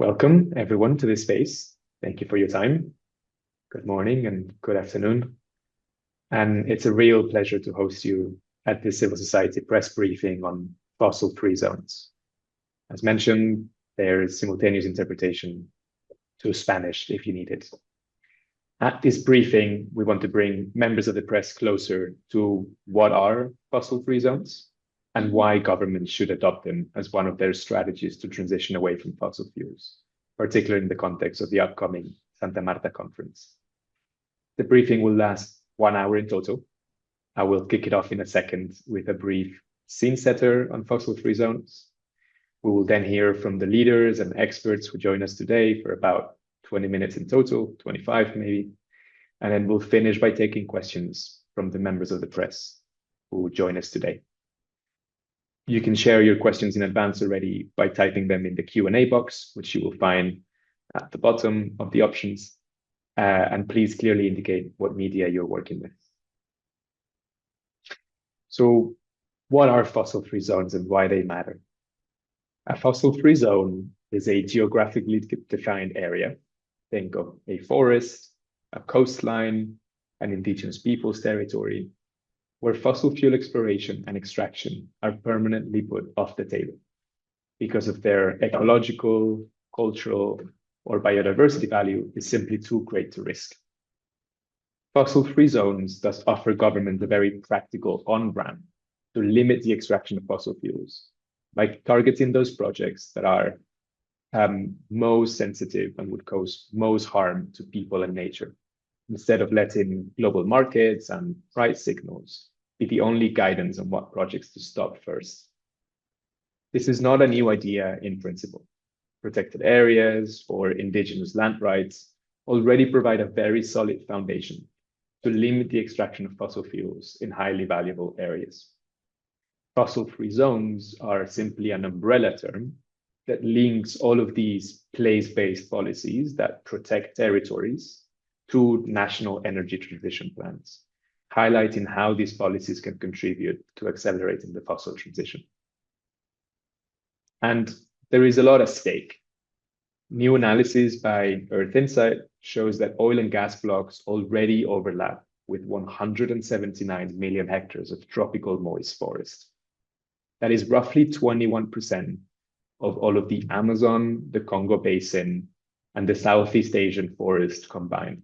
Welcome everyone to this space. Thank you for your time. Good morning and good afternoon. And it's a real pleasure to host you at this civil society press briefing on fossil-free zones. As mentioned, there is simultaneous interpretation to Spanish if you need it. At this briefing, we want to bring members of the press closer to what are fossil-free zones and why governments should adopt them as one of their strategies to transition away from fossil fuels, particularly in the context of the upcoming Santa Marta conference. The briefing will last 1 hour in total. I will kick it off in a second with a brief scene setter on fossil-free zones. We will then hear from the leaders and experts who join us today for about 20 minutes in total, 25 maybe. And then we'll finish by taking questions from the members of the press who join us today. You can share your questions in advance already by typing them in the Q&A box, which you will find at the bottom of the options. And please clearly indicate what media you're working with. So what are fossil-free zones and why they matter? A fossil-free zone is a geographically defined area. Think of a forest, a coastline, an indigenous people's territory, where fossil fuel exploration and extraction are permanently put off the table because of their ecological, cultural, or biodiversity value is simply too great to risk. Fossil-free zones thus offer government a very practical on-ramp to limit the extraction of fossil fuels by targeting those projects that are most sensitive and would cause most harm to people and nature, instead of letting global markets and price signals be the only guidance on what projects to stop first. This is not a new idea in principle. Protected areas or indigenous land rights already provide a very solid foundation to limit the extraction of fossil fuels in highly valuable areas. Fossil-free zones are simply an umbrella term that links all of these place-based policies that protect territories to national energy transition plans, highlighting how these policies can contribute to accelerating the fossil transition. And there is a lot at stake. New analysis by Earth Insight shows that oil and gas blocks already overlap with 179 million hectares of tropical moist forest. That is roughly 21% of all of the Amazon, the Congo Basin, and the Southeast Asian forest combined.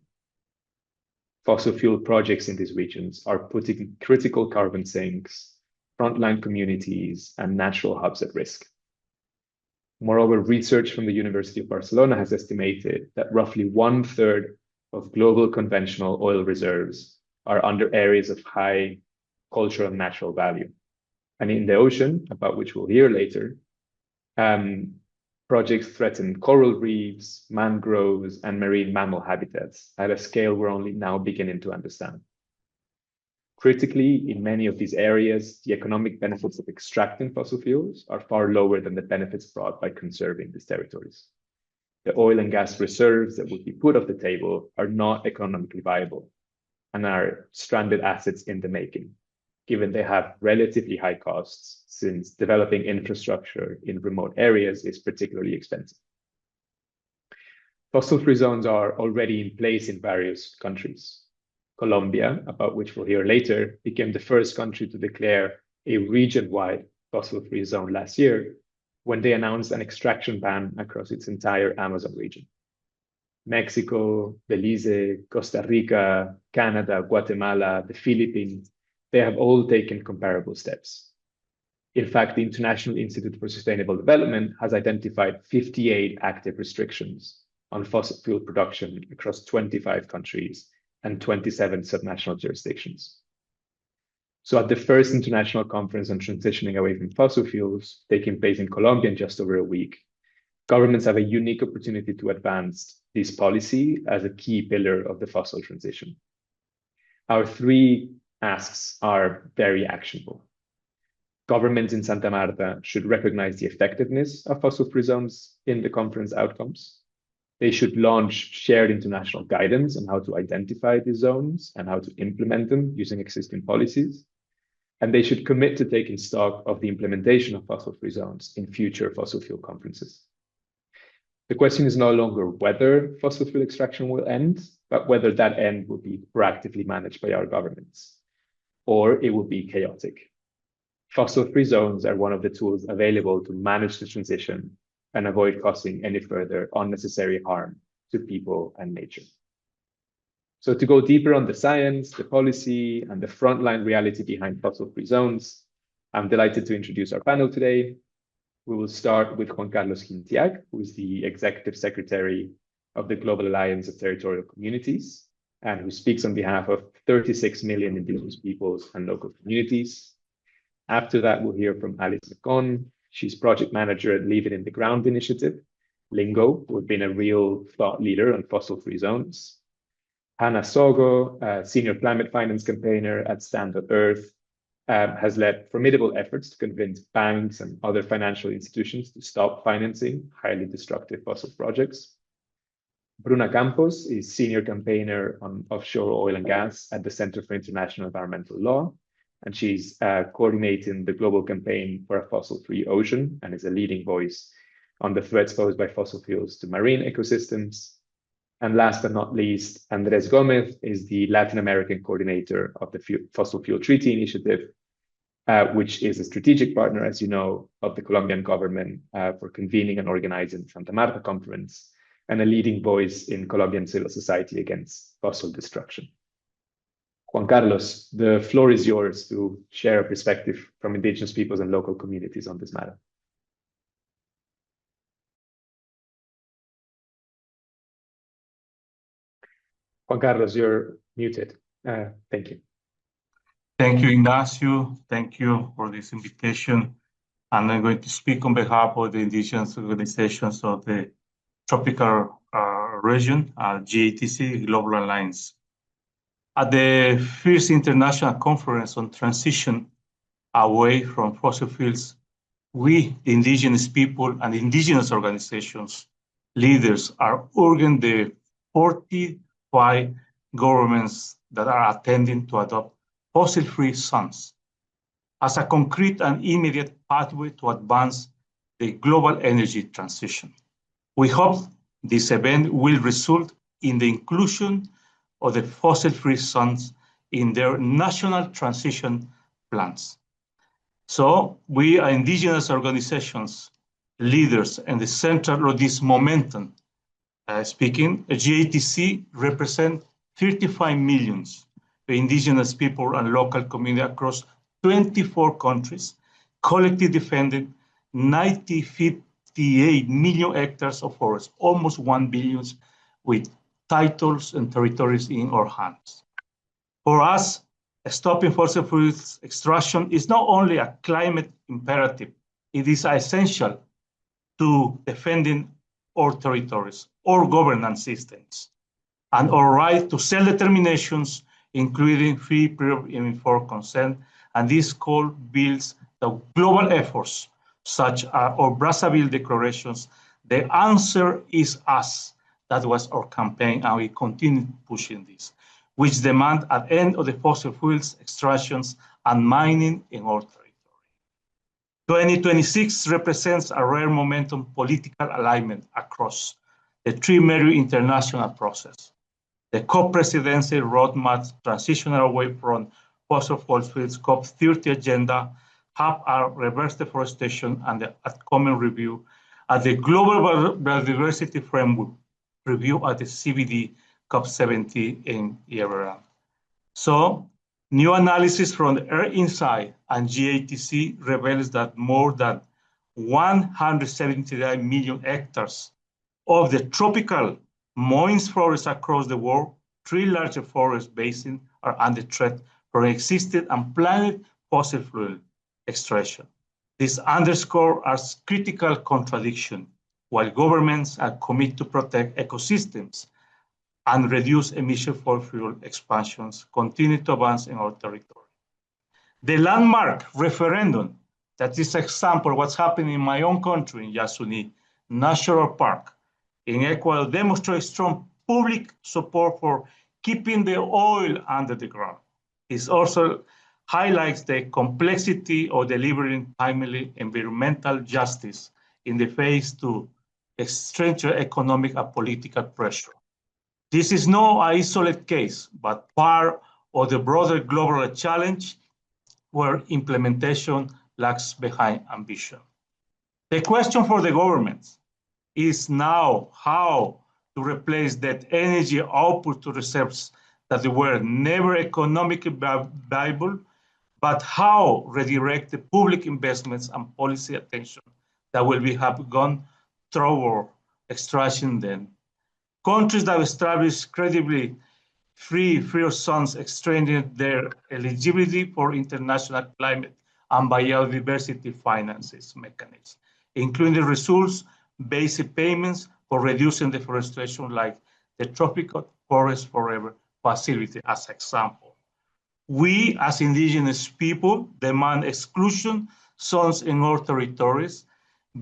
Fossil fuel projects in these regions are putting critical carbon sinks, frontline communities, and natural hubs at risk. Moreover, research from the University of Barcelona has estimated that roughly 1/3 of global conventional oil reserves are under areas of high cultural and natural value. And in the ocean, about which we'll hear later, projects threaten coral reefs, mangroves, and marine mammal habitats at a scale we're only now beginning to understand. Critically, in many of these areas, the economic benefits of extracting fossil fuels are far lower than the benefits brought by conserving these territories. The oil and gas reserves that would be put off the table are not economically viable and are stranded assets in the making, given they have relatively high costs, since developing infrastructure in remote areas is particularly expensive. Fossil-free zones are already in place in various countries. Colombia, about which we'll hear later, became the first country to declare a region-wide fossil-free zone last year when they announced an extraction ban across its entire Amazon region. Mexico, Belize, Costa Rica, Canada, Guatemala, the Philippines, they have all taken comparable steps. In fact, the International Institute for Sustainable Development has identified 58 active restrictions on fossil fuel production across 25 countries and 27 subnational jurisdictions. So at the first international conference on transitioning away from fossil fuels, taking place in Colombia in just over a week, governments have a unique opportunity to advance this policy as a key pillar of the fossil transition. Our three asks are very actionable. Governments in Santa Marta should recognize the effectiveness of fossil-free zones in the conference outcomes. They should launch shared international guidance on how to identify these zones and how to implement them using existing policies. And they should commit to taking stock of the implementation of fossil-free zones in future fossil fuel conferences. The question is no longer whether fossil fuel extraction will end, but whether that end will be proactively managed by our governments, or it will be chaotic. Fossil-free zones are one of the tools available to manage the transition and avoid causing any further unnecessary harm to people and nature. So to go deeper on the science, the policy, and the frontline reality behind fossil-free zones, I'm delighted to introduce our panel today. We will start with Juan Carlos Quintiag, who is the Executive Secretary of the Global Alliance of Territorial Communities, and who speaks on behalf of 36 million Indigenous peoples and local communities. After that, we'll hear from Alice McCon. She's project manager at Leave It in the Ground initiative, LINGO, who have been a real thought leader on fossil-free zones. Hannah Sogo, a senior climate finance campaigner at Stand.ear, has led formidable efforts to convince banks and other financial institutions to stop financing highly destructive fossil projects. Bruna Campos is senior campaigner on offshore oil and gas at the Center for International Environmental Law, and she's coordinating the global campaign for a fossil-free ocean and is a leading voice on the threats posed by fossil fuels to marine ecosystems. And last but not least, Andres Gomez is the Latin American coordinator of the Fossil Fuel Treaty Initiative, which is a strategic partner, as you know, of the Colombian government for convening and organizing the Santa Marta conference, and a leading voice in Colombian civil society against fossil destruction. Juan Carlos, the floor is yours to share a perspective from Indigenous peoples and local communities on this matter. Juan Carlos, you're muted. Thank you. Thank you, Ignacio. Thank you for this invitation. And I'm going to speak on behalf of the indigenous organizations of the tropical region, GATC, Global Alliance. At the first international conference on transition away from fossil fuels, we, the indigenous people and indigenous organizations, leaders, are urging the 45 governments that are attending to adopt fossil-free zones as a concrete and immediate pathway to advance the global energy transition. We hope this event will result in the inclusion of the fossil-free zones in their national transition plans. So we are indigenous organizations, leaders, and the center of this momentum. Speaking, GATC represents 35 million indigenous people and local community across 24 countries, collectively defending 58 million hectares of forest, almost 1 billion, with titles and territories in our hands. For us, stopping fossil fuels extraction is not only a climate imperative, it is essential to defending our territories, our governance systems, and our right to self-determinations, including free, prior, and informed consent. And this call builds the global efforts, such as our Brazzaville declarations. The answer is us. That was our campaign, and we continue pushing this, which demand an end of the fossil fuels extractions and mining in our territory. 2026 represents a rare momentum political alignment across the three major international processes. The co-presidency roadmap transitional away from fossil fuels COP30 agenda, have a reverse deforestation and the upcoming review at the Global Biodiversity Framework review at the CBD COP70 in Yerevan. So, new analysis from the Earth Insight and GATC reveals that more than 179 million hectares of the tropical moist forests across the world, 3 larger forest basins are under threat from existing and planned fossil fuel extraction. This underscores a critical contradiction. While governments are committed to protect ecosystems and reduce emission for fuel expansions, continue to advance in our territory. The landmark referendum, that is example of what's happening in my own country, in Yasuní National Park, in Ecuador, demonstrates strong public support for keeping the oil under the ground. It also highlights the complexity of delivering timely environmental justice in the face to stranger economic and political pressure. This is no isolated case, but part of the broader global challenge where implementation lags behind ambition. The question for the governments is now how to replace that energy output to reserves that were never economically viable, but how redirect the public investments and policy attention that will have gone toward extraction then. Countries that establish credibly free zones extending their eligibility for international climate and biodiversity finances mechanisms, including resource-based payments for reducing deforestation like the Tropical Forest Forever facility as example. We as indigenous people demand exclusion zones in our territories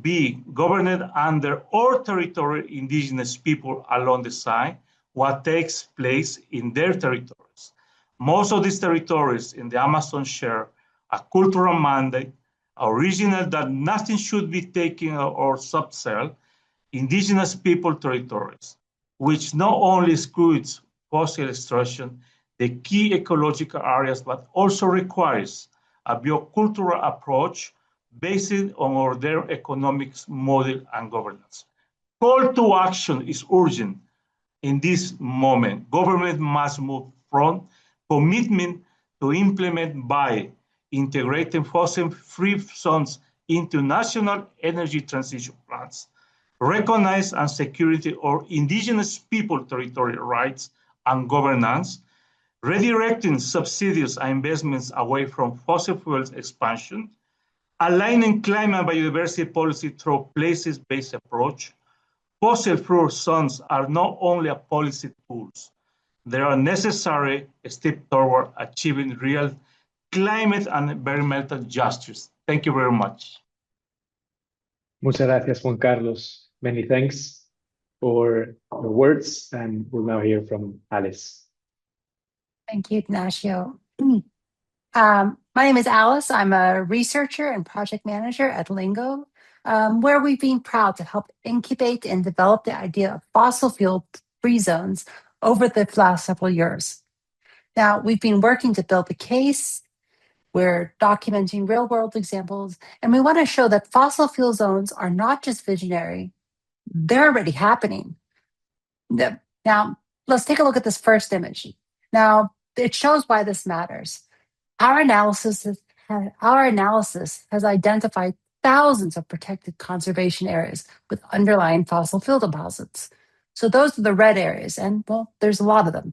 be governed under our territory indigenous people along the side what takes place in their territories. Most of these territories in the Amazon share a cultural mandate, original that nothing should be taken or subsell, indigenous people territories, which not only excludes fossil extraction, the key ecological areas, but also requires a biocultural approach based on their economic model and governance. Call to action is urgent in this moment. Government must move from commitment to implement by integrating fossil-free zones into national energy transition plans, recognize and security of indigenous people territorial rights and governance, redirecting subsidies and investments away from fossil fuels expansion, aligning climate and biodiversity policy through places-based approach. Fossil-free zones are not only a policy tools, they are necessary step toward achieving real climate and environmental justice. Thank you very much. Muchas gracias, Juan Carlos. Many thanks for the words, and we'll now hear from Alice. Thank you, Ignacio. My name is Alice. I'm a researcher and project manager at LINGO, where we've been proud to help incubate and develop the idea of fossil fuel-free zones over the last several years. Now, we've been working to build the case. We're documenting real-world examples, and we want to show that fossil fuel zones are not just visionary, they're already happening. Now, let's take a look at this first image. Now, it shows why this matters. Our analysis has identified thousands of protected conservation areas with underlying fossil fuel deposits. So those are the red areas, and well, there's a lot of them.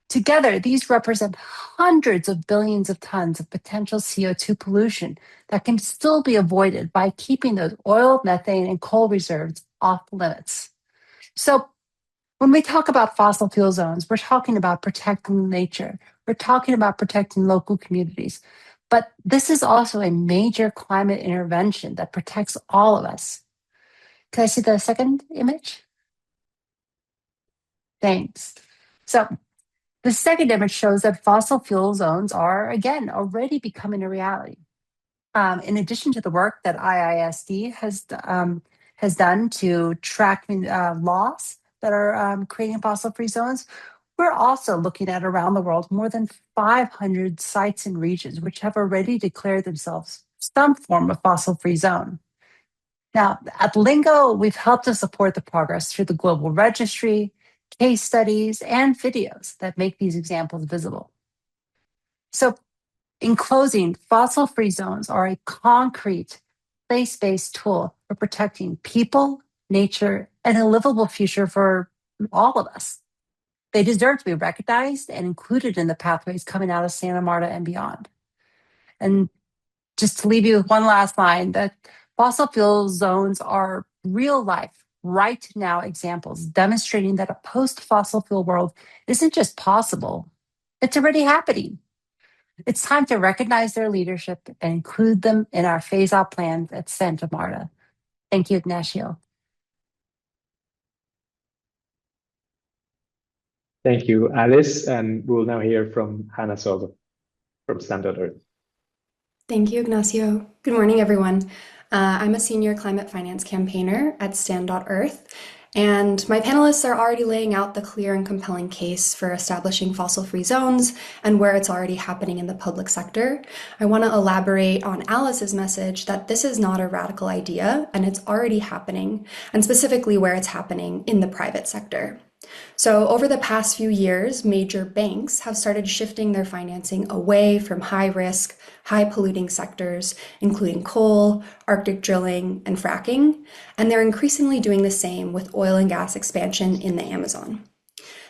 Together, these represent hundreds of billions of tons of potential CO2 pollution that can still be avoided by keeping those oil, methane, and coal reserves off limits. So when we talk about fossil fuel zones, we're talking about protecting nature. We're talking about protecting local communities. But this is also a major climate intervention that protects all of us. Can I see the second image? Thanks. So the second image shows that fossil fuel zones are, again, already becoming a reality. In addition to the work that IISD has done to track laws that are creating fossil-free zones, we're also looking at around the world more than 500 sites and regions which have already declared themselves some form of fossil-free zone. Now, at LINGO, we've helped to support the progress through the global registry, case studies, and videos that make these examples visible. So, in closing, fossil-free zones are a concrete, place-based tool for protecting people, nature, and a livable future for all of us. They deserve to be recognized and included in the pathways coming out of Santa Marta and beyond. And just to leave you with one last line, that fossil fuel zones are real life, right now examples demonstrating that a post-fossil fuel world isn't just possible, it's already happening. It's time to recognize their leadership and include them in our phase-out plans at Santa Marta. Thank you, Ignacio. Thank you, Alice. And we'll now hear from Hannah Soto from Stand.ear. Thank you, Ignacio. Good morning, everyone. I'm a senior climate finance campaigner at Stand.earth, and my panelists are already laying out the clear and compelling case for establishing fossil-free zones and where it's already happening in the public sector. I want to elaborate on Alice's message that this is not a radical idea and it's already happening, and specifically where it's happening in the private sector. So over the past few years, major banks have started shifting their financing away from high-risk, high-polluting sectors, including coal, Arctic drilling, and fracking, and they're increasingly doing the same with oil and gas expansion in the Amazon.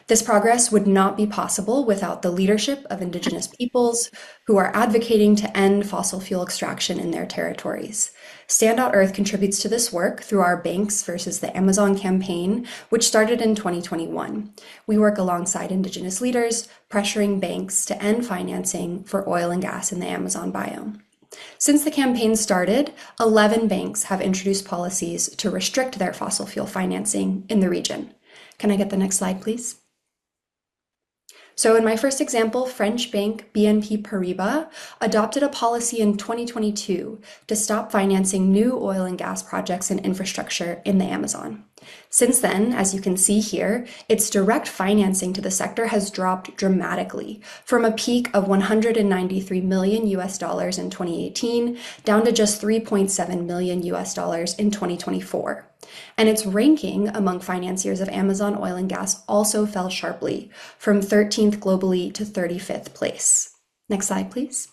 This progress would not be possible without the leadership of Indigenous peoples who are advocating to end fossil fuel extraction in their territories. Stand.earth contributes to this work through our Banks versus the Amazon campaign, which started in 2021. We work alongside Indigenous leaders, pressuring banks to end financing for oil and gas in the Amazon biome. Since the campaign started, 11 banks have introduced policies to restrict their fossil fuel financing in the region. Can I get the next slide, please? So in my first example, French bank BNP Paribas adopted a policy in 2022 to stop financing new oil and gas projects and infrastructure in the Amazon. Since then, as you can see here, its direct financing to the sector has dropped dramatically from a peak of $193 million in 2018 down to just $3.7 million in 2024. And its ranking among financiers of Amazon oil and gas also fell sharply, from 13th globally to 35th place. Next slide, please.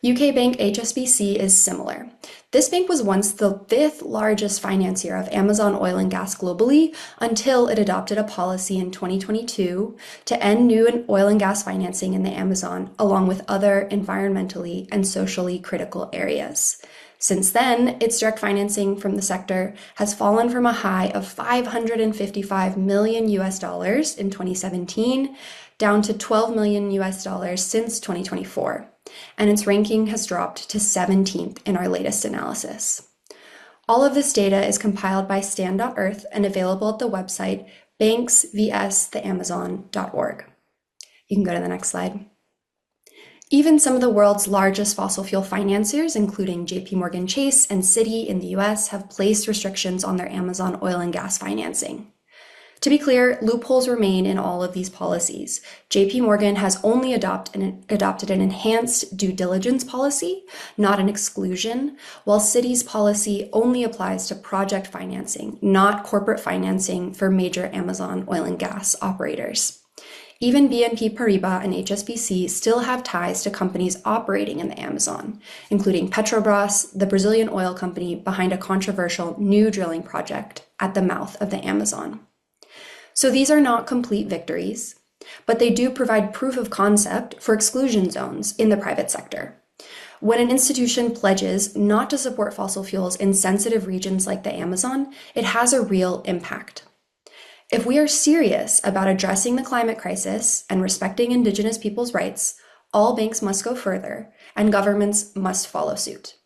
UK bank HSBC is similar. This bank was once the 5th largest financier of Amazon oil and gas globally until it adopted a policy in 2022 to end new oil and gas financing in the Amazon, along with other environmentally and socially critical areas. Since then, its direct financing from the sector has fallen from a high of $555 million in 2017 down to $12 million since 2024, and its ranking has dropped to 17th in our latest analysis. All of this data is compiled by Stand.earth and available at the website banksvstheamazon.org. You can go to the next slide. Even some of the world's largest fossil fuel financiers, including JPMorgan Chase and Citi in the US, have placed restrictions on their Amazon oil and gas financing. To be clear, loopholes remain in all of these policies. JPMorgan has only adopted an enhanced due diligence policy, not an exclusion, while Citi's policy only applies to project financing, not corporate financing for major Amazon oil and gas operators. Even BNP Paribas and HSBC still have ties to companies operating in the Amazon, including Petrobras, the Brazilian oil company behind a controversial new drilling project at the mouth of the Amazon. So these are not complete victories, but they do provide proof of concept for exclusion zones in the private sector. When an institution pledges not to support fossil fuels in sensitive regions like the Amazon, it has a real impact. If we are serious about addressing the climate crisis and respecting Indigenous people's rights, all banks must go further, and governments must follow suit.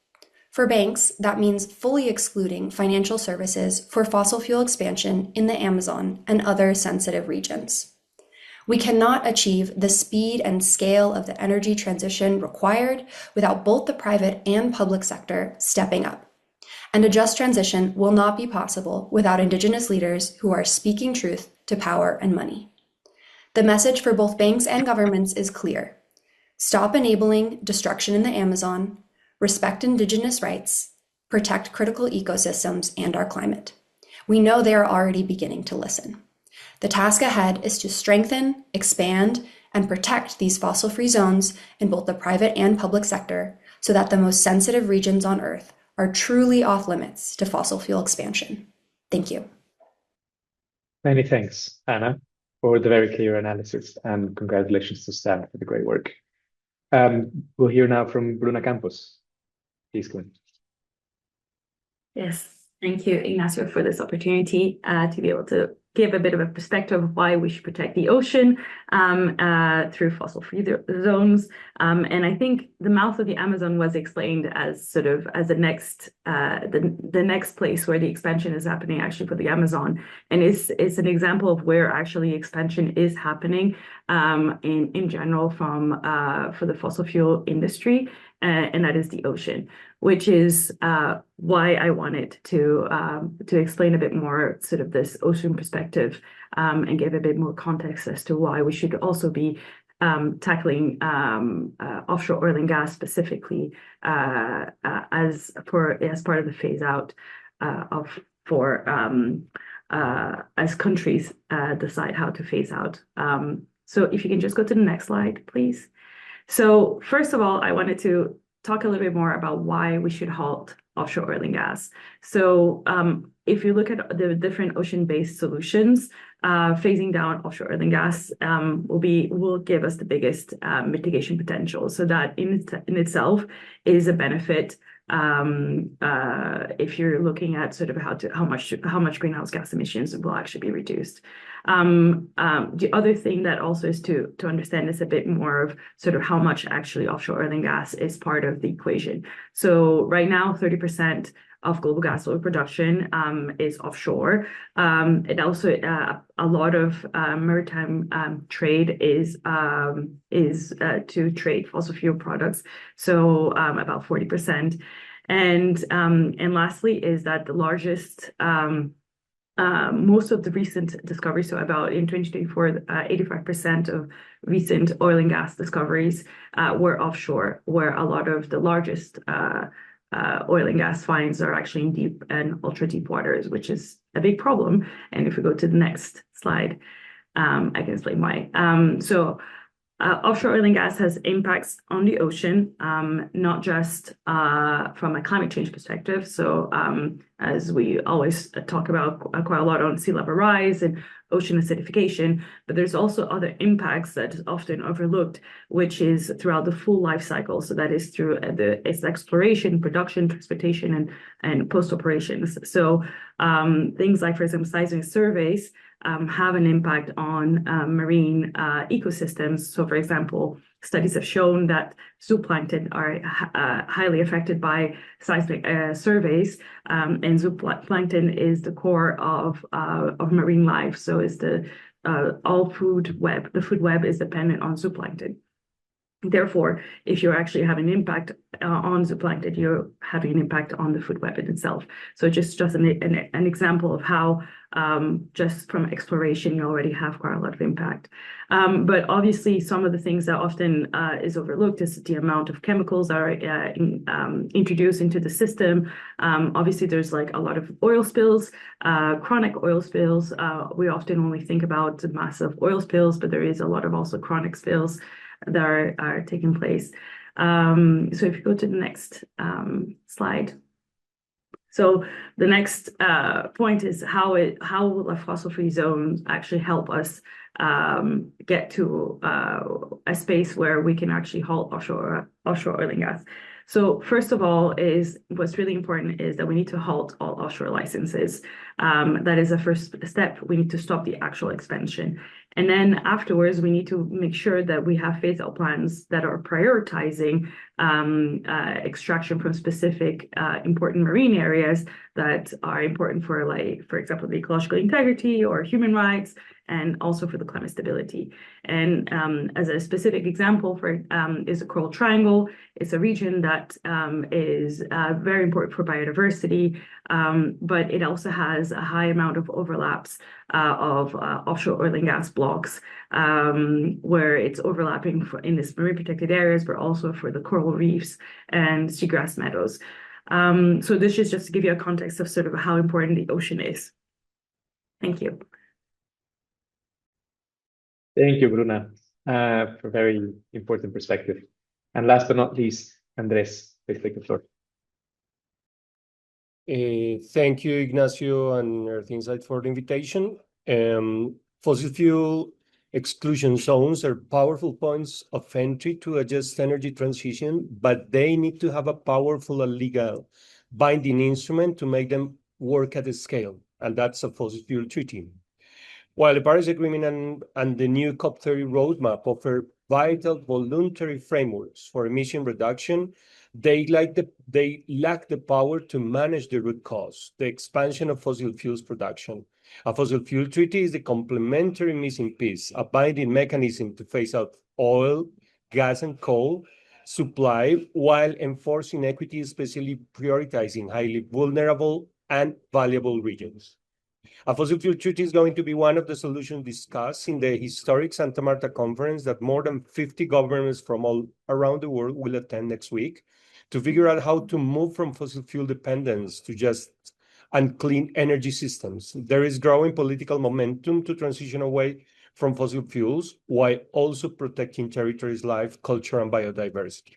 For banks, that means fully excluding financial services for fossil fuel expansion in the Amazon and other sensitive regions. We cannot achieve the speed and scale of the energy transition required without both the private and public sector stepping up. And a just transition will not be possible without Indigenous leaders who are speaking truth to power and money. The message for both banks and governments is clear. Stop enabling destruction in the Amazon, respect Indigenous rights, protect critical ecosystems and our climate. We know they are already beginning to listen. The task ahead is to strengthen, expand, and protect these fossil-free zones in both the private and public sector so that the most sensitive regions on Earth are truly off limits to fossil fuel expansion. Thank you. Many thanks, Anna, for the very clear analysis, and congratulations to Stan for the great work. We'll hear now from Bruna Campos. Please go ahead. Yes, thank you, Ignacio, for this opportunity to be able to give a bit of a perspective of why we should protect the ocean through fossil-free zones. And I think the mouth of the Amazon was explained as sort of as the next place where the expansion is happening actually for the Amazon. And it's an example of where actually expansion is happening in general for the fossil fuel industry. and that is the ocean, which is why I wanted to explain a bit more sort of this ocean perspective and give a bit more context as to why we should also be tackling offshore oil and gas specifically as part of the phase out as countries decide how to phase out. So if you can just go to the next slide, please. So first of all, I wanted to talk a little bit more about why we should halt offshore oil and gas. So if you look at the different ocean-based solutions, phasing down offshore oil and gas will give us the biggest mitigation potential. So that in itself is a benefit if you're looking at sort of how much greenhouse gas emissions will actually be reduced. The other thing that also is to understand is a bit more of sort of how much actually offshore oil and gas is part of the equation. So right now, 30% of global gas oil production is offshore. It also a lot of maritime trade is to trade fossil fuel products. So about 40%. And lastly is that the largest most of the recent discoveries, so about in 2024, 85% of recent oil and gas discoveries were offshore, where a lot of the largest oil and gas finds are actually in deep and ultra deep waters, which is a big problem. And if we go to the next slide, I can explain why. Offshore oil and gas has impacts on the ocean, not just from a climate change perspective. So as we always talk about quite a lot on sea level rise and ocean acidification, but there's also other impacts that is often overlooked, which is throughout the full life cycle. So that is through its exploration, production, transportation, and post operations. So things like, for example, seismic surveys have an impact on marine ecosystems. So, for example, studies have shown that zooplankton are highly affected by seismic surveys, and zooplankton is the core of marine life. So, is the all food web. The food web is dependent on zooplankton. Therefore, if you're actually having an impact on zooplankton, you're having an impact on the food web in itself. So just an example of how just from exploration, you already have quite a lot of impact. But obviously, some of the things that often is overlooked is the amount of chemicals that are introduced into the system. Obviously, there's like a lot of oil spills, chronic oil spills. We often only think about the massive oil spills, but there is a lot of also chronic spills that are taking place. So if you go to the next slide. So the next point is how will a fossil-free zone actually help us get to a space where we can actually halt offshore oil and gas. So first of all, what's really important is that we need to halt all offshore licenses. That is the first step. We need to stop the actual expansion. And then afterwards, we need to make sure that we have phase-out plans that are prioritizing extraction from specific important marine areas that are important for, like, for example, the ecological integrity or human rights, and also for the climate stability. And as a specific example is the Coral Triangle. It's a region that is very important for biodiversity, but it also has a high amount of overlaps of offshore oil and gas blocks, where it's overlapping in this marine protected areas, but also for the coral reefs and seagrass meadows. So this is just to give you a context of sort of how important the ocean is. Thank you. Thank you, Bruna, for a very important perspective. And last but not least, Andres, please take the floor. Thank you, Ignacio and Earth Insight, for the invitation. Fossil fuel exclusion zones are powerful points of entry to a just energy transition, but they need to have a powerful and legal binding instrument to make them work at a scale, and that's a fossil fuel treaty. While the Paris Agreement and the new COP30 roadmap offer vital voluntary frameworks for emission reduction, they lack the power to manage the root cause, the expansion of fossil fuels production. A fossil fuel treaty is the complementary missing piece, a binding mechanism to phase out oil, gas, and coal supply while enforcing equity, especially prioritizing highly vulnerable and valuable regions. A fossil fuel treaty is going to be one of the solutions discussed in the historic Santa Marta conference that more than 50 governments from all around the world will attend next week to figure out how to move from fossil fuel dependence to just and clean energy systems. There is growing political momentum to transition away from fossil fuels while also protecting territories' life, culture, and biodiversity.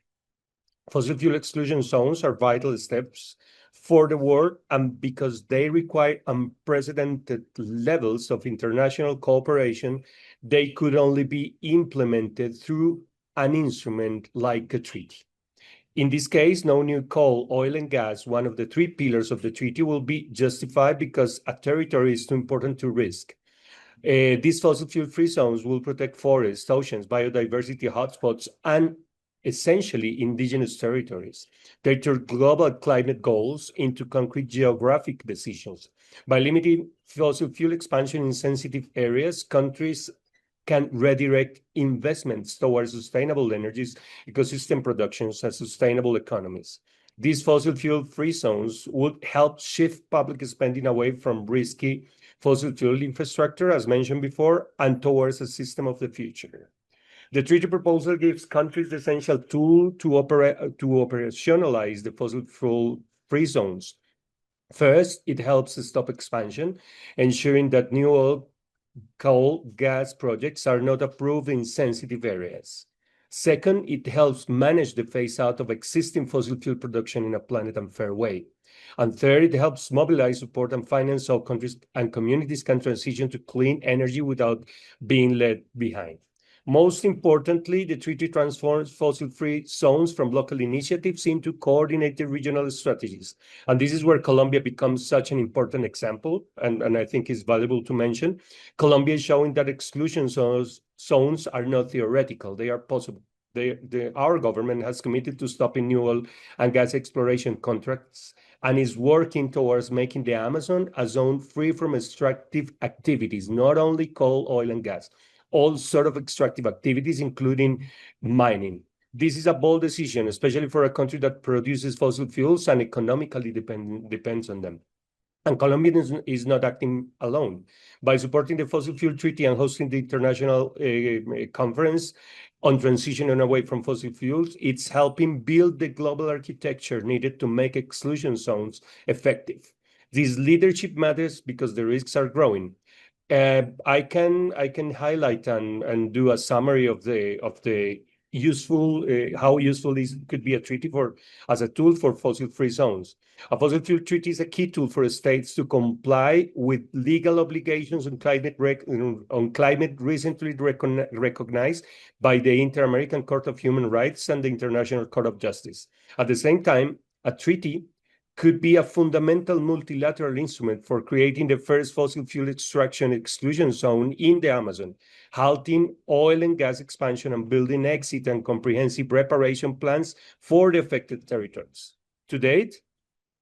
Fossil fuel exclusion zones are vital steps for the world, and because they require unprecedented levels of international cooperation, they could only be implemented through an instrument like a treaty. In this case, no new coal, oil, and gas, one of the three pillars of the treaty, will be justified because a territory is too important to risk. These fossil fuel-free zones will protect forests, oceans, biodiversity hotspots, and essentially indigenous territories. They turn global climate goals into concrete geographic decisions. By limiting fossil fuel expansion in sensitive areas, countries can redirect investments towards sustainable energies, ecosystem productions, and sustainable economies. These fossil fuel-free zones would help shift public spending away from risky fossil fuel infrastructure, as mentioned before, and towards a system of the future. The treaty proposal gives countries the essential tool to operationalize the fossil fuel-free zones. First, it helps stop expansion, ensuring that new oil, coal, gas projects are not approved in sensitive areas. Second, it helps manage the phase-out of existing fossil fuel production in a planned and fair way. And third, it helps mobilize support and finance so countries and communities can transition to clean energy without being left behind. Most importantly, the treaty transforms fossil-free zones from local initiatives into coordinated regional strategies. And this is where Colombia becomes such an important example, and I think is valuable to mention. Colombia is showing that exclusion zones are not theoretical, they are possible. Our government has committed to stopping new oil and gas exploration contracts and is working towards making the Amazon a zone free from extractive activities, not only coal, oil, and gas, all sort of extractive activities, including mining. This is a bold decision, especially for a country that produces fossil fuels and economically depends on them. And Colombia is not acting alone. By supporting the Fossil Fuel Treaty and hosting the international conference on transition and away from fossil fuels, it's helping build the global architecture needed to make exclusion zones effective. This leadership matters because the risks are growing. I can highlight and do a summary of the useful how useful this could be a treaty as a tool for fossil-free zones. A fossil fuel treaty is a key tool for states to comply with legal obligations on climate recently recognized by the Inter-American Court of Human Rights and the International Court of Justice. At the same time, a treaty could be a fundamental multilateral instrument for creating the first fossil fuel extraction exclusion zone in the Amazon, halting oil and gas expansion and building exit and comprehensive reparation plans for the affected territories. To date,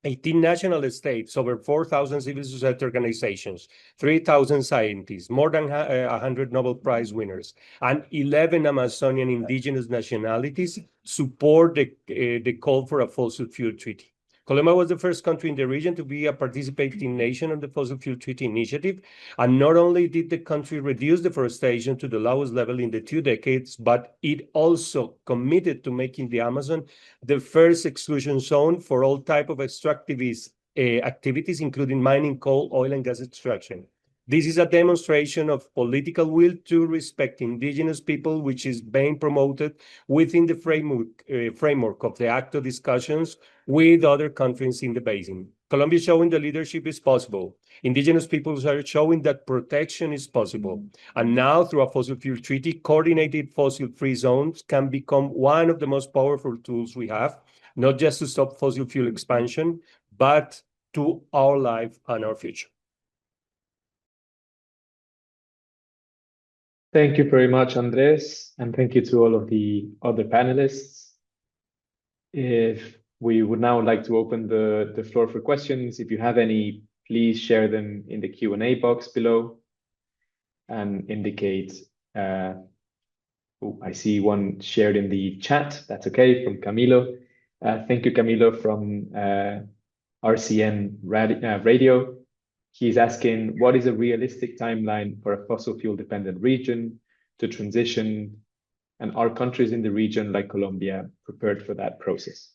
18 national states, over 4,000 civil society organizations, 3,000 scientists, more than 100 Nobel Prize winners, and 11 Amazonian indigenous nationalities support the call for a fossil fuel treaty. Colombia was the first country in the region to be a participating nation on the Fossil Fuel Treaty Initiative, and not only did the country reduce deforestation to the lowest level in the 2 decades, but it also committed to making the Amazon the first exclusion zone for all types of extractivist activities, including mining, coal, oil, and gas extraction. This is a demonstration of political will to respect indigenous people, which is being promoted within the framework of the ACTO discussions with other countries in the basin. Colombia is showing that leadership is possible. Indigenous peoples are showing that protection is possible. And now, through a fossil fuel treaty, coordinated fossil-free zones can become one of the most powerful tools we have, not just to stop fossil fuel expansion, but to our life and our future. Thank you very much, Andres, and thank you to all of the other panelists. If we would now like to open the floor for questions. If you have any, please share them in the Q&A box below and indicate Oh, I see one shared in the chat. That's okay, from Camilo. Thank you, Camilo, from RCN Radio. He's asking, what is a realistic timeline for a fossil fuel dependent region to transition? And are countries in the region like Colombia prepared for that process?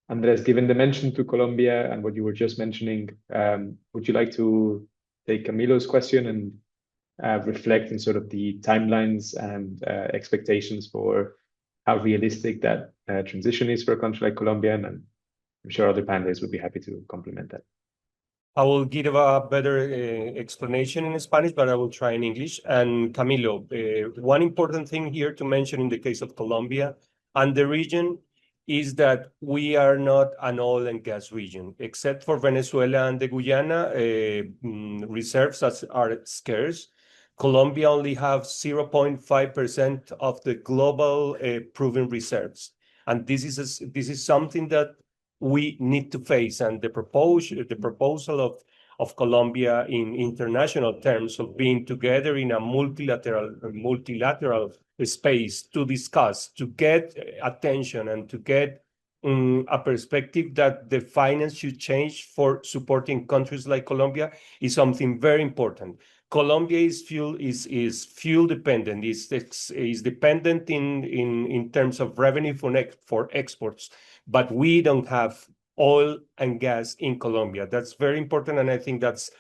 Andres, given the mention to Colombia and what you were just mentioning, would you like to take Camilo's question and reflect on sort of the timelines and expectations for how realistic that transition is for a country like Colombia? And I'm sure other panelists would be happy to complement that. I will give a better explanation in Spanish, but I will try in English. And Camilo, one important thing here to mention in the case of Colombia and the region is that we are not an oil and gas region, except for Venezuela and the Guyana. Reserves are scarce. Colombia only have 0.5% of the global proven reserves. And this is something that we need to face, and the proposal of Colombia in international terms of being together in a multilateral space to discuss, to get attention and to get a perspective that the finance should change for supporting countries like Colombia is something very important. Colombia is fuel dependent, is dependent in terms of revenue for exports, but we don't have oil and gas in Colombia. That's very important, and I think that's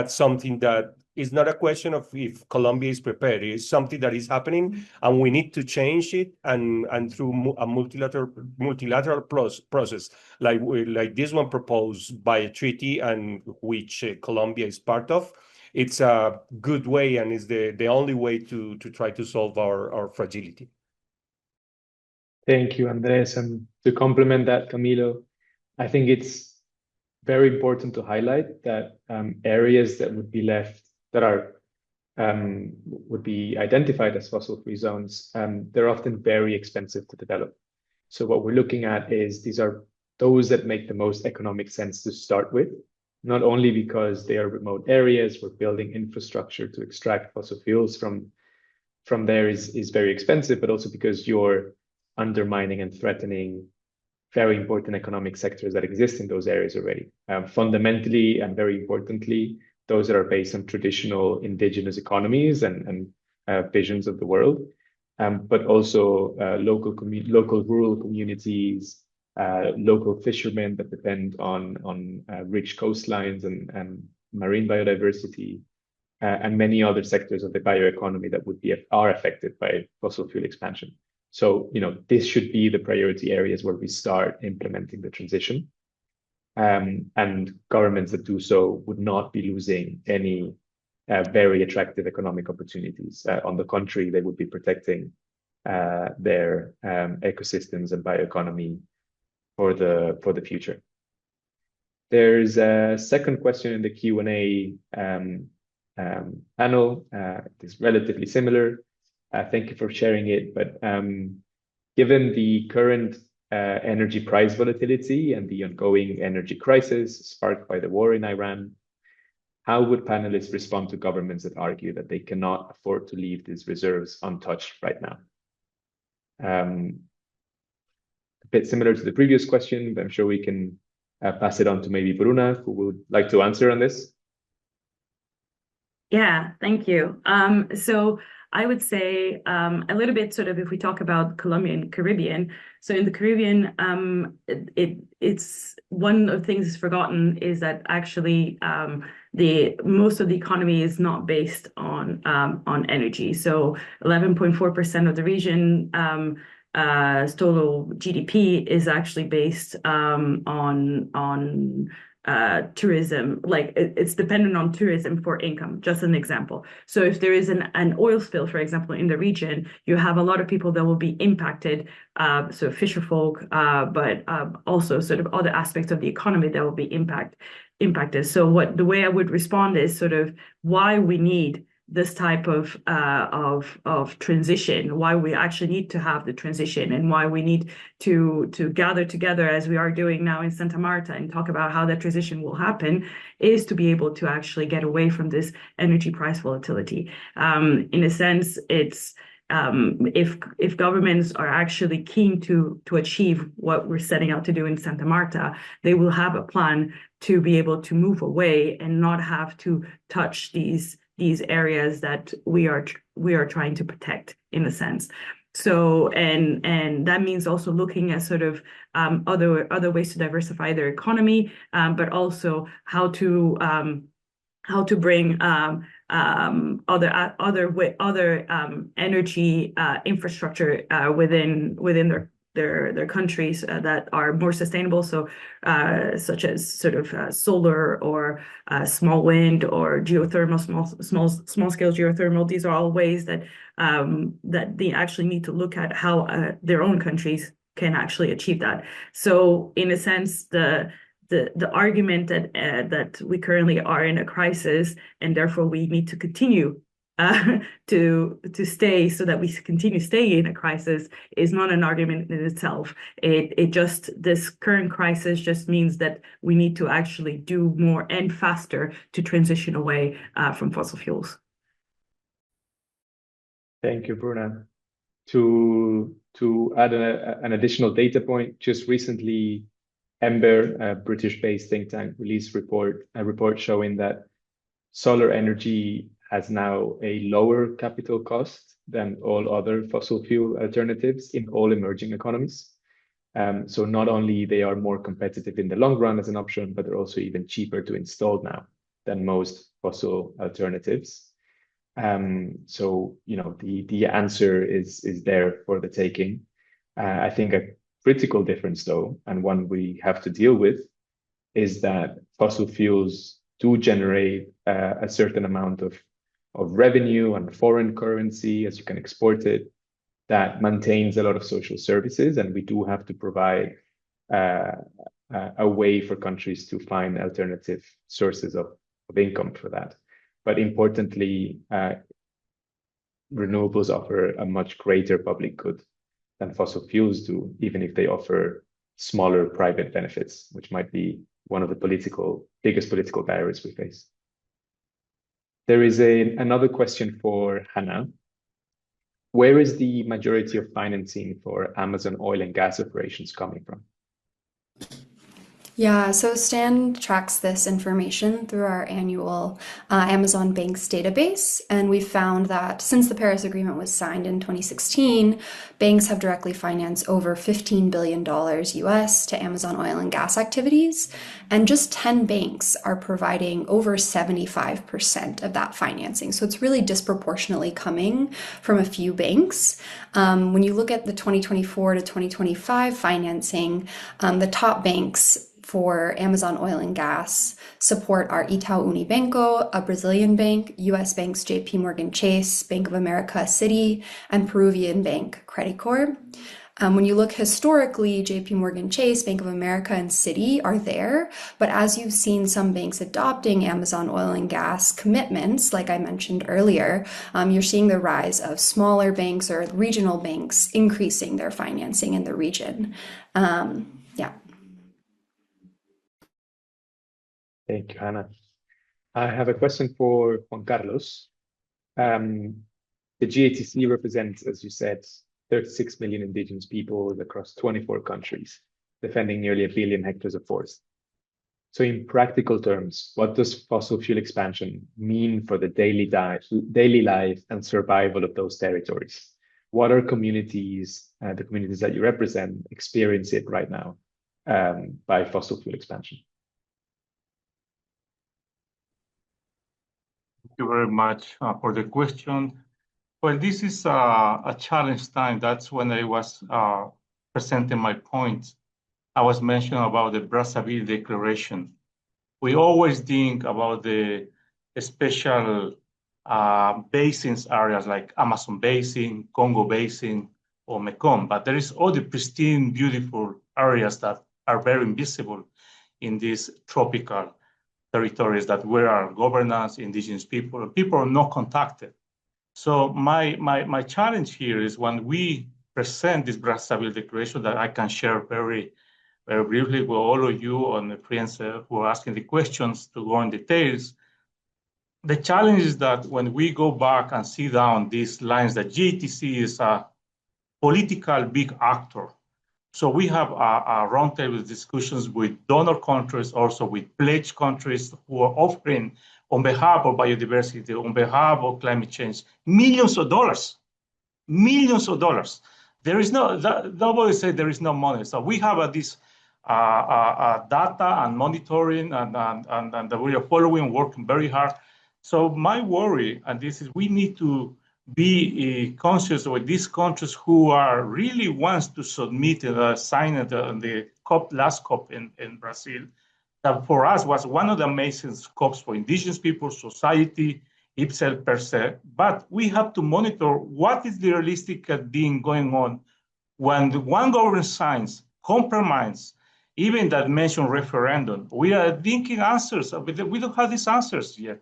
something that is not a question of if Colombia is prepared. It is something that is happening, and we need to change it, and through a multilateral process like this one proposed by a treaty and which Colombia is part of. It's a good way, and is the only way to try to solve our fragility. Thank you, Andres. And to complement that, Camilo, I think it's very important to highlight that areas that would be left, that are would be identified as fossil-free zones, they're often very expensive to develop. So what we're looking at is these are those that make the most economic sense to start with, not only because they are remote areas where building infrastructure to extract fossil fuels from there is very expensive, but also because you're undermining and threatening very important economic sectors that exist in those areas already. Fundamentally and very importantly, those that are based on traditional indigenous economies and visions of the world, but also local rural communities, local fishermen that depend on rich coastlines and marine biodiversity, and many other sectors of the bioeconomy that are affected by fossil fuel expansion. So, this should be the priority areas where we start implementing the transition. And governments that do so would not be losing any very attractive economic opportunities. On the contrary, they would be protecting their ecosystems and bioeconomy for the future. There's a second question in the Q&A panel. It's relatively similar. Thank you for sharing it. But given the current energy price volatility and the ongoing energy crisis sparked by the war in Iran, how would panelists respond to governments that argue that they cannot afford to leave these reserves untouched right now? A bit similar to the previous question, but I'm sure we can pass it on to maybe Bruna, who would like to answer on this. Yeah, thank you. So I would say a little bit sort of if we talk about Colombia and Caribbean. So in the Caribbean, it's one of the things that's forgotten is that actually most of the economy is not based on energy. So 11.4% of the region total GDP is actually based on tourism. Like it's dependent on tourism for income, just an example. So if there is an oil spill, for example, in the region, you have a lot of people that will be impacted, so fisher folk, but also sort of other aspects of the economy that will be impacted. So the way I would respond is sort of why we need this type of transition, why we actually need to have the transition, and why we need to gather together as we are doing now in Santa Marta and talk about how that transition will happen, is to be able to actually get away from this energy price volatility. In a sense, it's if governments are actually keen to achieve what we're setting out to do in Santa Marta, they will have a plan to be able to move away and not have to touch these areas that we are trying to protect, in a sense. So and that means also looking at sort of other ways to diversify their economy, but also how to bring other energy infrastructure within their countries that are more sustainable, so such as sort of solar or small wind or geothermal, small scale geothermal. These are all ways that they actually need to look at how their own countries can actually achieve that. So in a sense, the argument that we currently are in a crisis and therefore we need to continue to stay so that we continue staying in a crisis is not an argument in itself. This current crisis just means that we need to actually do more and faster to transition away from fossil fuels. Thank you, Bruna. To add an additional data point, just recently, Ember, a British-based think tank, released a report showing that solar energy has now a lower capital cost than all other fossil fuel alternatives in all emerging economies. So not only they are more competitive in the long run as an option, but they're also even cheaper to install now than most fossil alternatives. So the answer is there for the taking. I think a critical difference, though, and one we have to deal with, is that fossil fuels do generate a certain amount of revenue and foreign currency, as you can export it, that maintains a lot of social services, and we do have to provide a way for countries to find alternative sources of income for that. But importantly, renewables offer a much greater public good than fossil fuels do, even if they offer smaller private benefits, which might be one of the biggest political barriers we face. There is another question for Hannah. Where is the majority of financing for Amazon oil and gas operations coming from? Yeah, so Stand tracks this information through our annual Amazon Banks database, and we found that since the Paris Agreement was signed in 2016, banks have directly financed over $15 billion US to Amazon oil and gas activities, and just 10 banks are providing over 75% of that financing. So it's really disproportionately coming from a few banks. When you look at the 2024 to 2025 financing, the top banks for Amazon oil and gas support are Itaú Unibanco, a Brazilian bank, US banks JP Morgan Chase, Bank of America Citi, and Peruvian bank Credicorp. When you look historically, JP Morgan Chase, Bank of America, and Citi are there, but as you've seen some banks adopting Amazon oil and gas commitments, like I mentioned earlier, you're seeing the rise of smaller banks or regional banks increasing their financing in the region. Yeah. Thank you, Hannah. I have a question for Juan Carlos. The GATC represents, as you said, 36 million indigenous people across 24 countries, defending nearly 1 billion hectares of forest. So in practical terms, what does fossil fuel expansion mean for the daily life and survival of those territories? What are communities, the communities that you represent, experience it right now by fossil fuel expansion? Thank you very much for the question. Well, this is a challenge time. That's when I was presenting my point. I was mentioning about the Brazzaville Declaration. We always think about the special basins areas like Amazon Basin, Congo Basin, or Mekong, but there is all the pristine, beautiful areas that are very invisible in this tropical territories that where our governance, indigenous people are not contacted. So my challenge here is when we present this Brazzaville Declaration that I can share very briefly with all of you and the friends who are asking the questions to go in details. The challenge is that when we go back and see down these lines that GATC is a political big actor. So we have a roundtable discussions with donor countries, also with pledge countries who are offering on behalf of biodiversity, on behalf of climate change, millions of dollars. There is nobody said there is no money. So we have this data and monitoring and we are following, working very hard. So my worry, and this is, we need to be conscious of these countries who are really wants to submit and sign the last COP in Brazil. That for us was one of the amazing COPs for indigenous people, society, itself per se. But we have to monitor what is the realistic being going on when the one government signs, compromise, even that mentioned referendum. We are thinking answers, but we don't have these answers yet.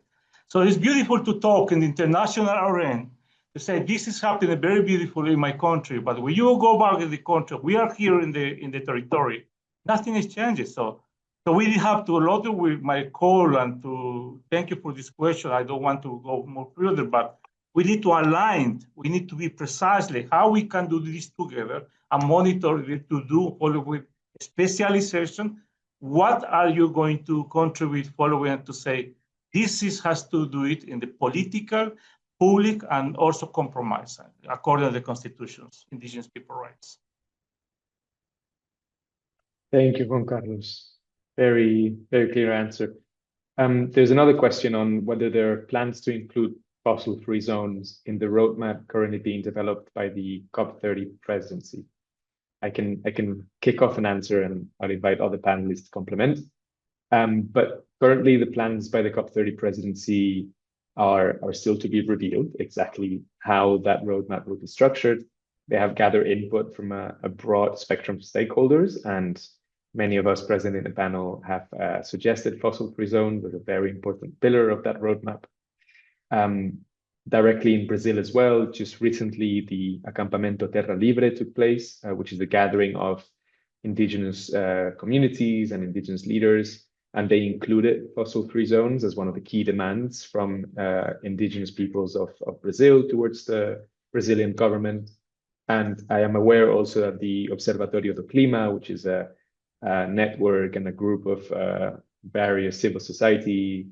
So it's beautiful to talk in the international arena to say this is happening very beautifully in my country, but when you go back in the country, we are here in the territory, nothing is changes. So we have to, a lot with my call and to thank you for this question. I don't want to go more further, but we need to align. We need to be precisely how we can do this together and monitor it to do follow with specialization. What are you going to contribute following to say, this has to do it in the political, public, and also compromise according to the constitutions, indigenous people rights. Thank you, Juan Carlos. Very, very clear answer. There's another question on whether there are plans to include fossil-free zones in the roadmap currently being developed by the COP30 presidency. I can kick off an answer and I'll invite other panelists to complement. But currently the plans by the COP30 presidency are still to be revealed, exactly how that roadmap will be structured. They have gathered input from a broad spectrum of stakeholders, and many of us present in the panel have suggested fossil-free zones as a very important pillar of that roadmap. Directly in Brazil as well, just recently the Acampamento Terra Libre took place, which is the gathering of indigenous communities and indigenous leaders, and they included fossil-free zones as one of the key demands from indigenous peoples of Brazil towards the Brazilian government. And I am aware also that the Observatorio do Clima, which is a network and a group of various civil society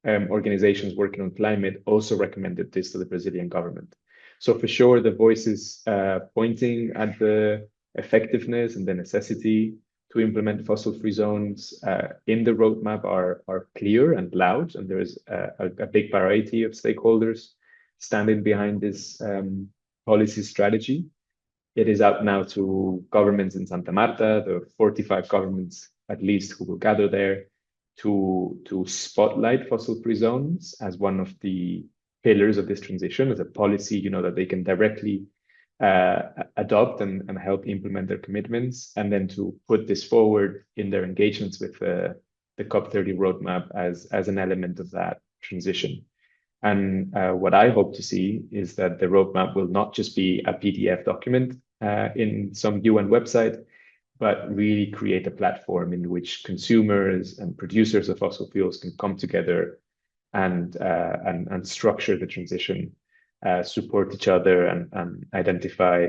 organizations working on climate, also recommended this to the Brazilian government. So for sure, the voices pointing at the effectiveness and the necessity to implement fossil-free zones in the roadmap are clear and loud, and there is a big variety of stakeholders standing behind this policy strategy. It is out now to governments in Santa Marta, the 45 governments at least who will gather there, to spotlight fossil-free zones as one of the pillars of this transition, as a policy, that they can directly adopt and help implement their commitments, and then to put this forward in their engagements with the COP30 roadmap as an element of that transition. And what I hope to see is that the roadmap will not just be a PDF document in some UN website, but really create a platform in which consumers and producers of fossil fuels can come together and structure the transition, support each other, and identify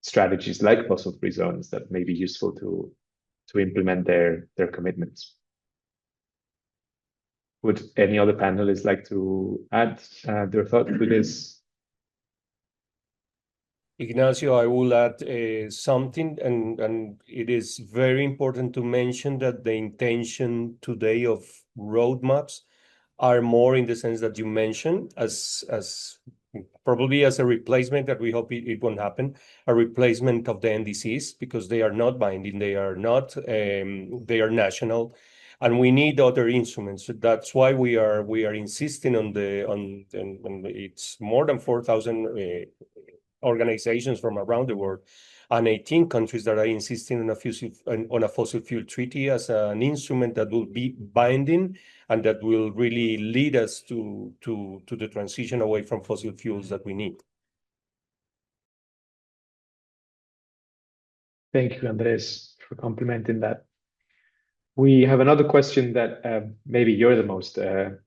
strategies like fossil-free zones that may be useful to implement their commitments. Would any other panelists like to add their thoughts to this? Ignacio, I will add something, and it is very important to mention that the intention today of roadmaps are more in the sense that you mentioned, as probably as a replacement, that we hope it won't happen, a replacement of the NDCs, because they are not binding, they are not, they are national, and we need other instruments. So that's why we are insisting on it's more than 4,000 organizations from around the world and 18 countries that are insisting on a fossil fuel treaty as an instrument that will be binding and that will really lead us to the transition away from fossil fuels that we need. Thank you, Andres, for complimenting that. We have another question that maybe you're the most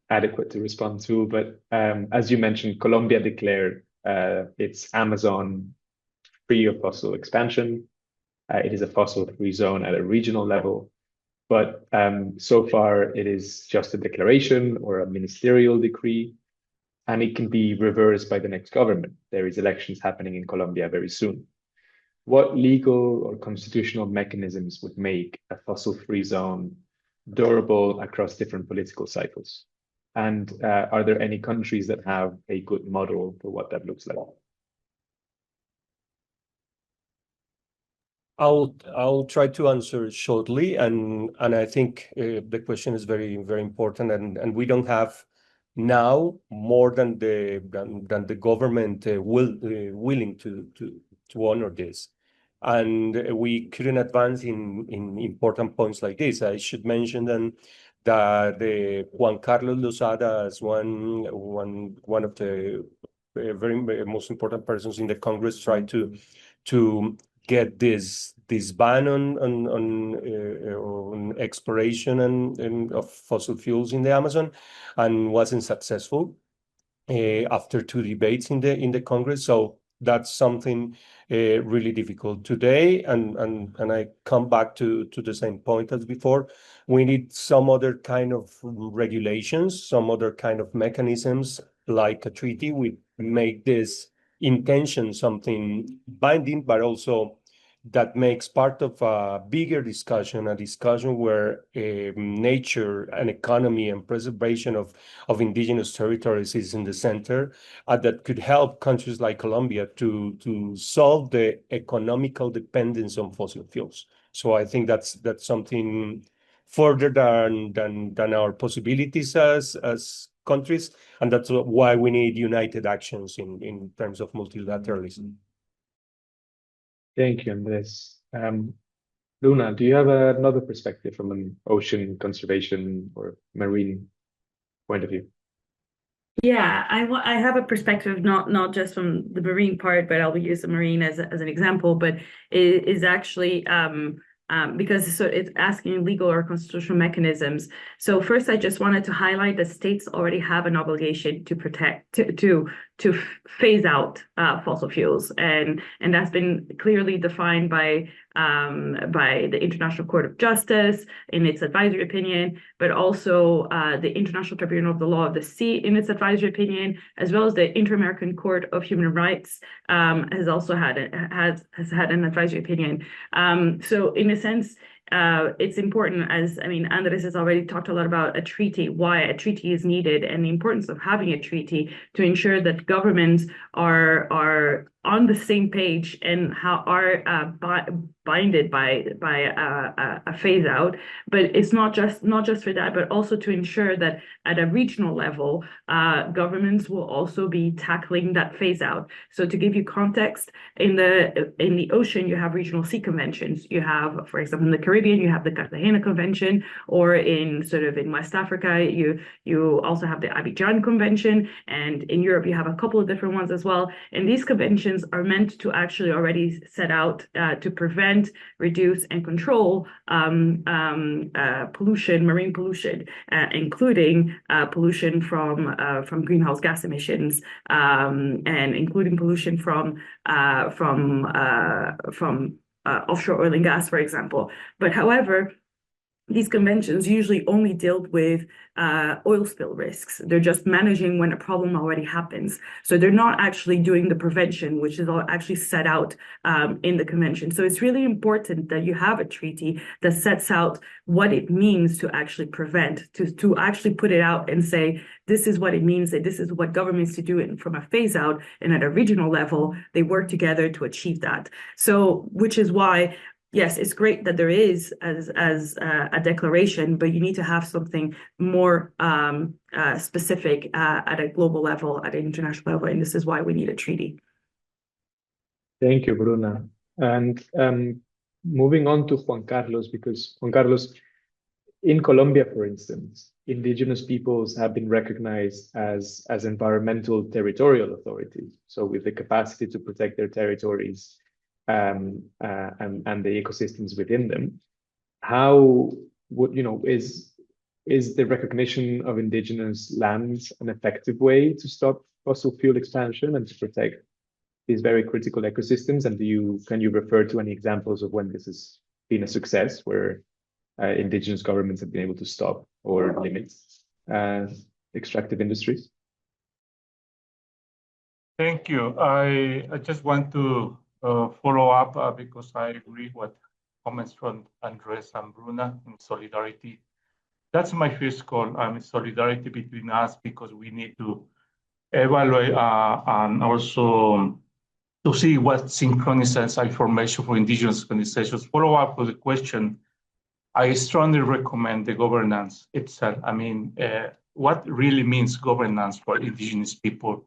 adequate to respond to, but as you mentioned, Colombia declared its Amazon free of fossil expansion. It is a fossil-free zone at a regional level, but so far it is just a declaration or a ministerial decree, and it can be reversed by the next government. There is elections happening in Colombia very soon. What legal or constitutional mechanisms would make a fossil-free zone durable across different political cycles? And are there any countries that have a good model for what that looks like? I'll try to answer shortly, and I think the question is very, very important, and we don't have now more than the government willing to honor this. And we couldn't advance in important points like this. I should mention then that Juan Carlos Lozada, as one of the very most important persons in the Congress, tried to get this ban on exploration and of fossil fuels in the Amazon, and wasn't successful after 2 debates in the Congress. So that's something really difficult today, and I come back to the same point as before. We need some other kind of regulations, some other kind of mechanisms, like a treaty. We make this intention something binding, but also that makes part of a bigger discussion, a discussion where nature and economy and preservation of indigenous territories is in the center, that could help countries like Colombia to solve the economical dependence on fossil fuels. So I think that's something further than our possibilities as countries, and that's why we need united actions in terms of multilateralism. Thank you, Andres. Luna, do you have another perspective from an ocean conservation or marine point of view? Yeah, I have a perspective not just from the marine part, but I'll use the marine as an example, but it is actually because it's asking legal or constitutional mechanisms. So first, I just wanted to highlight that states already have an obligation to protect, to phase out fossil fuels, and that's been clearly defined by the International Court of Justice in its advisory opinion, but also the International Tribunal of the Law of the Sea in its advisory opinion, as well as the Inter-American Court of Human Rights has also had an advisory opinion. So in a sense, it's important, Andres has already talked a lot about a treaty, why a treaty is needed, and the importance of having a treaty to ensure that governments are on the same page and are binded by a phase out. But it's not just for that, but also to ensure that at a regional level, governments will also be tackling that phase out. So to give you context, in the ocean, you have regional sea conventions. You have, for example, in the Caribbean, you have the Cartagena Convention, or in West Africa, you also have the Abidjan Convention, and in Europe, you have a couple of different ones as well. And these conventions are meant to actually already set out to prevent, reduce, and control pollution, marine pollution, including pollution from greenhouse gas emissions, and including pollution from offshore oil and gas, for example. But however, these conventions usually only deal with oil spill risks. They're just managing when a problem already happens. So they're not actually doing the prevention, which is all actually set out in the convention. So it's really important that you have a treaty that sets out what it means to actually prevent, to actually put it out and say, this is what it means, that this is what governments to do from a phase out, and at a regional level, they work together to achieve that. So, which is why, yes, it's great that there is as a declaration, but you need to have something more specific at a global level, at an international level, and this is why we need a treaty. Thank you, Bruna. And moving on to Juan Carlos, because Juan Carlos, in Colombia, for instance, indigenous peoples have been recognized as environmental territorial authorities, so with the capacity to protect their territories and the ecosystems within them. How would, is the recognition of indigenous lands an effective way to stop fossil fuel expansion and to protect these very critical ecosystems? And can you refer to any examples of when this has been a success, where indigenous governments have been able to stop or limit extractive industries? Thank you. I just want to follow up because I agree with comments from Andres and Bruna in solidarity. That's my first call. Solidarity between us, because we need to evaluate and also to see what synchronizes information for indigenous organizations. Follow up with the question. I strongly recommend the governance itself. What really means governance for indigenous people?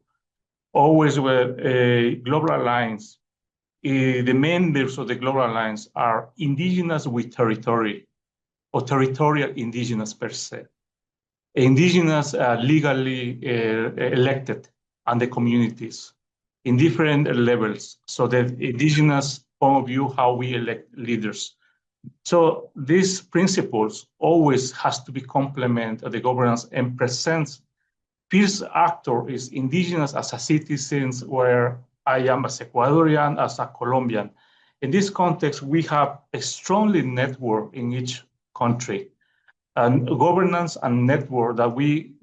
Always with Global Alliance, the members of the Global Alliance are indigenous with territory, or territorial indigenous per se. Indigenous legally elected, and the communities in different levels. So the indigenous point of view, how we elect leaders. So these principles always has to be complement of the governance and presents first actor is indigenous as a citizens, where I am as Ecuadorian, as a Colombian. In this context, we have a strongly network in each country, and governance and network that we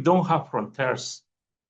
don't have frontiers.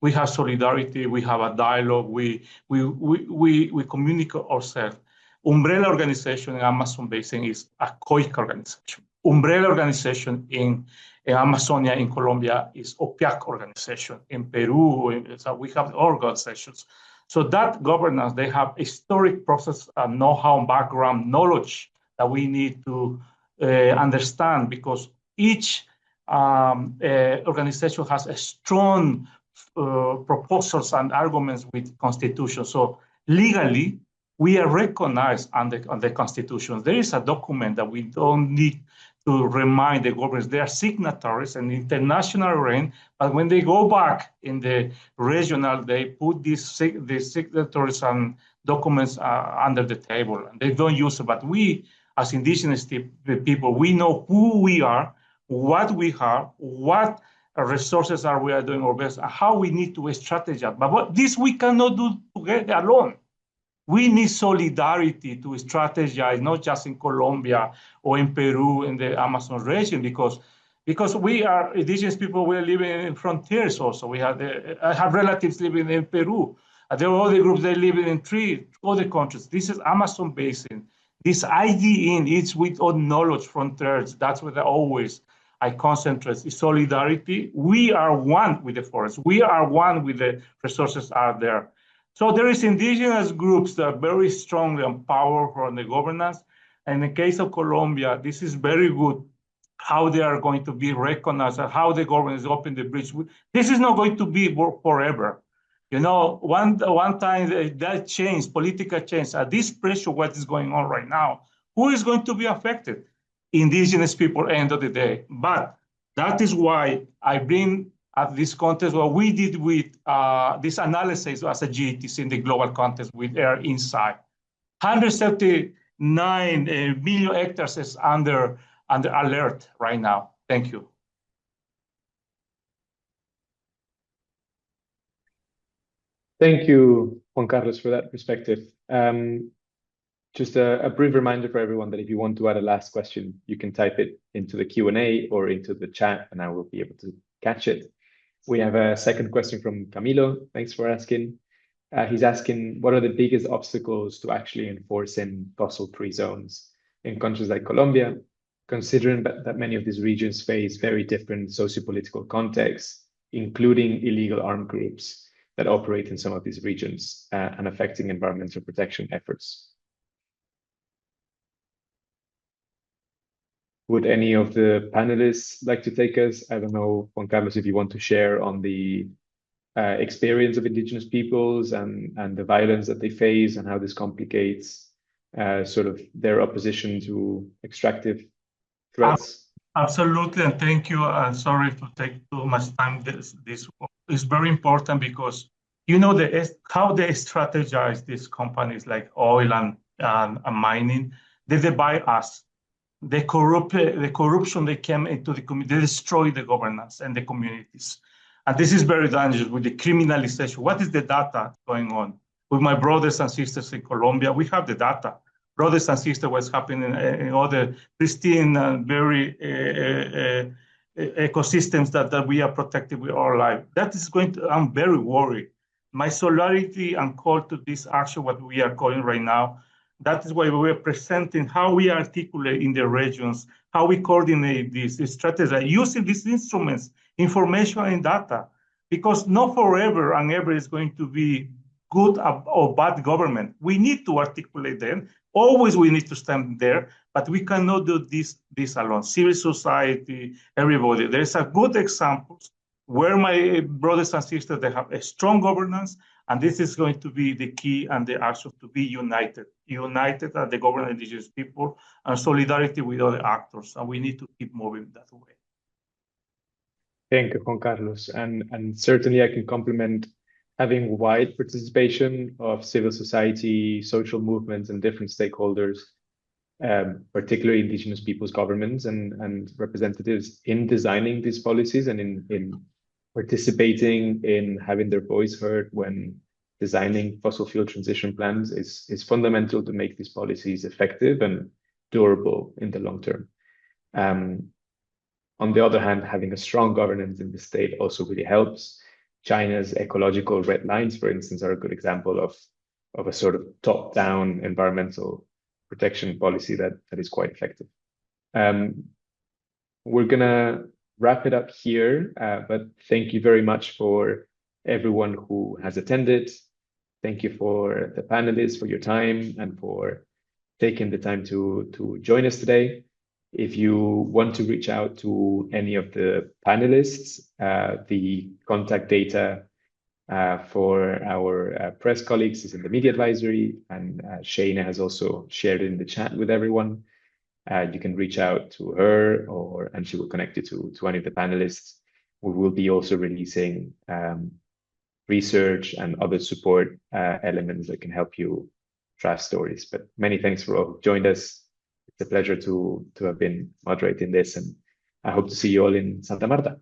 We have solidarity, we have a dialogue, we communicate ourselves. Umbrella organization in Amazon Basin is a COICA organization. Umbrella organization in Amazonia in Colombia is OPIAC organization. In Peru, so we have organizations. So that governance, they have historic process and know-how, background, knowledge that we need to understand, because each organization has a strong proposals and arguments with constitution. So legally, we are recognized on the constitution. There is a document that we don't need to remind the governments. They are signatories and international rank, but when they go back in the regional, they put these signatories and documents under the table, and they don't use it. But we, as indigenous people, we know who we are, what we have, what resources we are doing our best, and how we need to strategize. But this we cannot do together alone. We need solidarity to strategize, not just in Colombia or in Peru, in the Amazon region, because we are indigenous people. We are living in frontiers also. I have relatives living in Peru. There are other groups that live in 3 other countries. This is Amazon Basin. This IDN is with all knowledge frontiers. That's what I concentrate is solidarity. We are one with the forest. We are one with the resources out there. So there is indigenous groups that are very strongly and powerful on the governance. And in the case of Colombia, this is very good, how they are going to be recognized and how the government is opening the bridge. This is not going to be forever. One time that changed, political change, at this pressure, what is going on right now, who is going to be affected? Indigenous people, end of the day. But that is why I bring at this context what we did with this analysis as a GATC in the global context with Air Insight. 179 million hectares is under alert right now. Thank you. Thank you, Juan Carlos, for that perspective. Just a brief reminder for everyone that if you want to add a last question, you can type it into the Q&A or into the chat, and I will be able to catch it. We have a second question from Camilo. Thanks for asking. He's asking, what are the biggest obstacles to actually enforcing fossil-free zones in countries like Colombia, considering that many of these regions face very different socio-political contexts, including illegal armed groups that operate in some of these regions and affecting environmental protection efforts? Would any of the panelists like to take us? I don't know, Juan Carlos, if you want to share on the experience of indigenous peoples and the violence that they face and how this complicates sort of their opposition to extractive threats? Absolutely, and thank you. Sorry to take too much time. This is very important because you know how they strategize these companies like oil and mining. They buy us. The corruption they came into the community, they destroy the governance and the communities. And this is very dangerous with the criminalization. What is the data going on? With my brothers and sisters in Colombia, we have the data. Brothers and sisters, what's happening in other pristine and very ecosystems that we are protected with our life. That is going to, I'm very worried. My solidarity and call to this action, what we are calling right now, that is why we are presenting how we articulate in the regions, how we coordinate this strategy, using these instruments, information and data, because not forever and ever is going to be good or bad government. We need to articulate them. Always we need to stand there, but we cannot do this alone. Civil society, everybody. There's a good examples where my brothers and sisters, they have a strong governance, and this is going to be the key and the action to be united as the government indigenous people and solidarity with other actors. And we need to keep moving that way. Thank you, Juan Carlos. And certainly I can compliment having wide participation of civil society, social movements, and different stakeholders, particularly indigenous peoples' governments and representatives in designing these policies and in participating in having their voice heard when designing fossil fuel transition plans is fundamental to make these policies effective and durable in the long term. On the other hand, having a strong governance in the state also really helps. China's ecological red lines, for instance, are a good example of a sort of top-down environmental protection policy that is quite effective. We're gonna wrap it up here, but thank you very much for everyone who has attended. Thank you for the panelists for your time and for taking the time to join us today. If you want to reach out to any of the panelists, the contact data for our press colleagues is in the media advisory, and Shana has also shared it in the chat with everyone. You can reach out to her and she will connect you to any of the panelists. We will be also releasing research and other support elements that can help you draft stories. But many thanks for all who joined us. It's a pleasure to have been moderating this, and I hope to see you all in Santa Marta.